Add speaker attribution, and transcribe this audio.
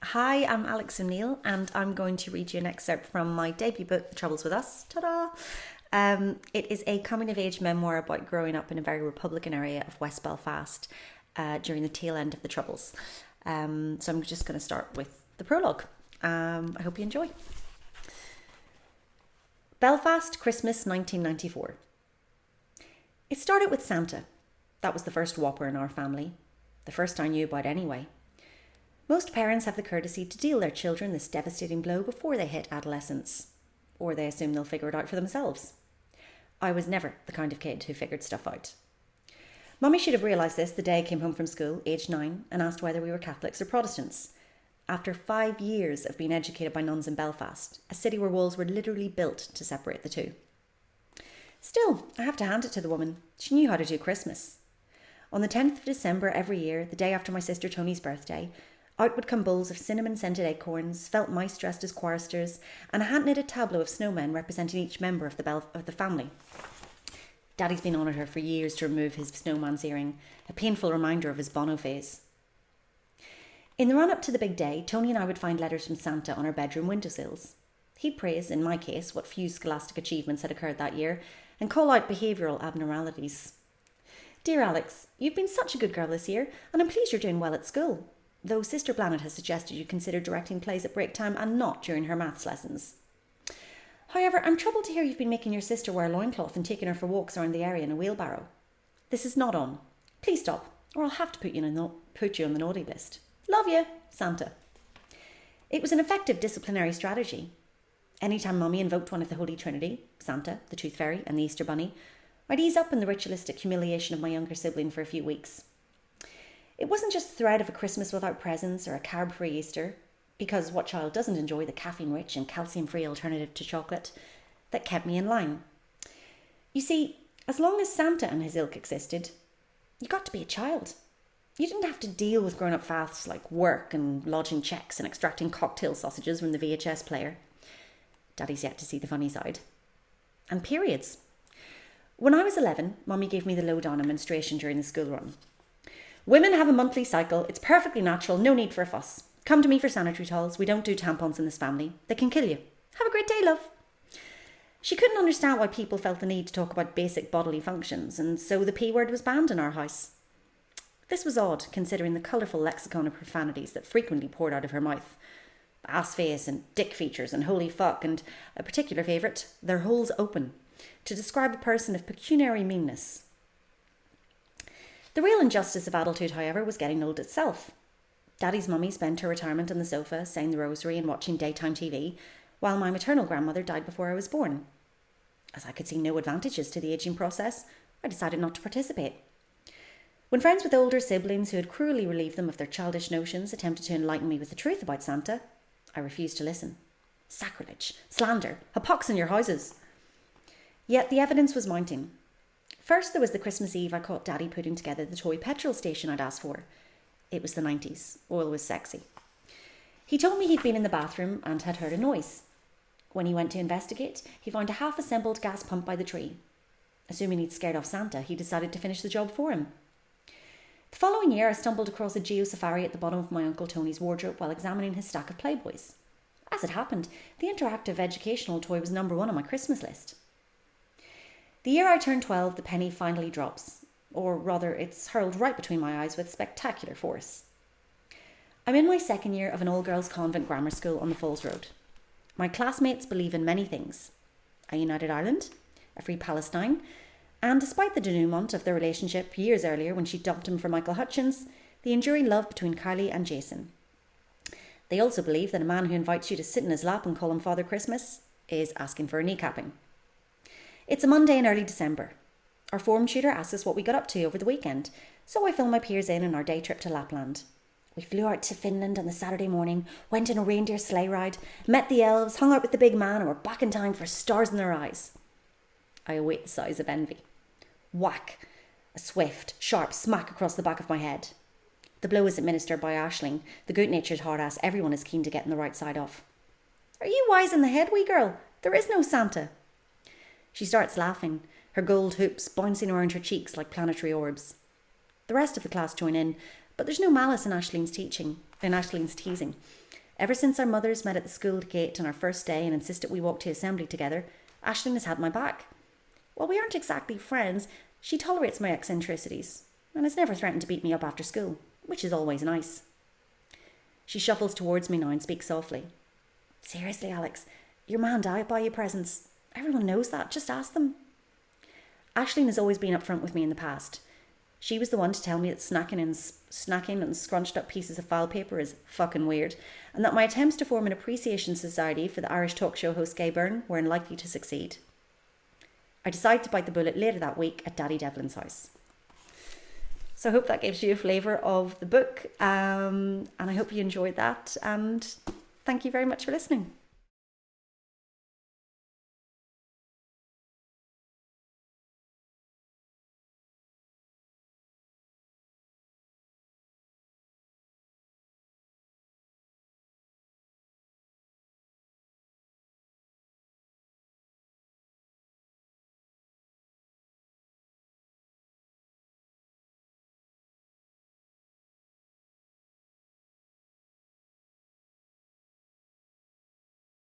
Speaker 1: Hi, I'm Alex O'Neill, and I'm going to read you an excerpt from my debut book, The Troubles with Us. Ta-da! It is a coming-of-age memoir about growing up in a very Republican area of West Belfast during the tail end of the Troubles. So I'm just going to start with the prologue. I hope you enjoy. Belfast, Christmas 1994. It started with Santa. That was the first whopper in our family. The first I knew about anyway. Most parents have the courtesy to deal their children this devastating blow before they hit adolescence, or they assume they'll figure it out for themselves. I was never the kind of kid who figured stuff out. Mummy should have realised this the day I came home from school, aged 9, and asked whether we were Catholics or Protestants. After 5 years of being educated by nuns in Belfast, a city where walls were literally built to separate the two. Still, I have to hand it to the woman. She knew how to do Christmas. On the 10th of December every year, the day after my sister Tony's birthday, out would come bowls of cinnamon-scented acorns, felt mice dressed as choristers, and a hand-knitted tableau of snowmen representing each member of the family. Daddy's been on at her for years to remove his snowman's earring, a painful reminder of his Bono phase. In the run-up to the big day, Tony and I would find letters from Santa on our bedroom windowsills. He'd praise, in my case, what few scholastic achievements had occurred that year, and call out behavioural abnormalities. Dear Alex, you've been such a good girl this year, and I'm pleased you're doing well at school. Though Sister Blanet has suggested you consider directing plays at break time and not during her maths lessons. However, I'm troubled to hear you've been making your sister wear a loincloth and taking her for walks around the area in a wheelbarrow. This is not on. Please stop, or I'll have to put you on the naughty list. Love you, Santa. It was an effective disciplinary strategy. Anytime Mummy invoked one of the Holy Trinity, Santa, the Tooth Fairy, and the Easter Bunny, I'd ease up in the ritualistic humiliation of my younger sibling for a few weeks. It wasn't just the threat of a Christmas without presents or a carb-free Easter, because what child doesn't enjoy the caffeine-rich and calcium-free alternative to chocolate, that kept me in line. You see, as long as Santa and his ilk existed, you got to be a child. You didn't have to deal with grown-up faffs like work and lodging checks and extracting cocktail sausages from the VHS player. Daddy's yet to see the funny side. And periods. When I was 11, Mummy gave me the lowdown on menstruation during the school run. Women have a monthly cycle. It's perfectly natural. No need for a fuss. Come to me for sanitary towels. We don't do tampons in this family. They can kill you. Have a great day, love. She couldn't understand why people felt the need to talk about basic bodily functions, and so the P word was banned in our house. This was odd, considering the colourful lexicon of profanities that frequently poured out of her mouth. Ass face and dick features and holy fuck, and a particular favourite, their holes open, to describe a person of pecuniary meanness. The real injustice of adulthood, however, was getting old itself. Daddy's mummy spent her retirement on the sofa, saying the rosary and watching daytime TV, while my maternal grandmother died before I was born. As I could see no advantages to the ageing process, I decided not to participate. When friends with older siblings who had cruelly relieved them of their childish notions attempted to enlighten me with the truth about Santa, I refused to listen. Sacrilege, slander, a pox in your houses. Yet the evidence was mounting. First, there was the Christmas Eve I caught Daddy putting together the toy petrol station I'd asked for. It was the 90s. Oil was sexy. He told me he'd been in the bathroom and had heard a noise. When he went to investigate, he found a half-assembled gas pump by the tree. Assuming he'd scared off Santa, he decided to finish the job for him. The following year, I stumbled across a Geo Safari at the bottom of my Uncle Tony's wardrobe while examining his stack of Playboys. As it happened, the interactive educational toy was number 1 on my Christmas list. The year I turned 12, the penny finally drops. Or rather, it's hurled right between my eyes with spectacular force. I'm in my second year of an all-girls convent grammar school on the Falls Road. My classmates believe in many things. A united Ireland, a free Palestine, and despite the denouement of their relationship years earlier when she dumped him for Michael Hutchins, the enduring love between Kylie and Jason. They also believe that a man who invites you to sit in his lap and call him Father Christmas is asking for a kneecapping. It's a Monday in early December. Our form tutor asks us what we got up to over the weekend, so I fill my peers in on our day trip to Lapland. We flew out to Finland on the Saturday morning, went on a reindeer sleigh ride, met the elves, hung out with the big man, and were back in time for stars in their eyes. I await the sighs of envy. Whack! A swift, sharp smack across the back of my head. The blow is administered by Aisling, the good-natured hard-ass everyone is keen to get on the right side of. Are you wise in the head, wee girl? There is no Santa. She starts laughing, her gold hoops bouncing around her cheeks like planetary orbs. The rest of the class join in, But there's no malice in Ashleen's teasing. Ever since our mothers met at the school gate on our first day and insisted we walk to assembly together, Aisling has had my back. While we aren't exactly friends, she tolerates my eccentricities and has never threatened to beat me up after school, which is always nice. She shuffles towards me now and speaks softly. Seriously, Alex, your ma and dad buy you presents. Everyone knows that. Just ask them. Aisling has always been upfront with me in the past. She was the one to tell me that snacking and scrunched up pieces of file paper is fucking weird, and that my attempts to form an appreciation society for the Irish talk show host Gay Byrne were unlikely to succeed. I decided to bite the bullet later that week at Daddy Devlin's house. So I hope that gives you a flavour of the book, and I hope you enjoyed that, and thank you very much for listening.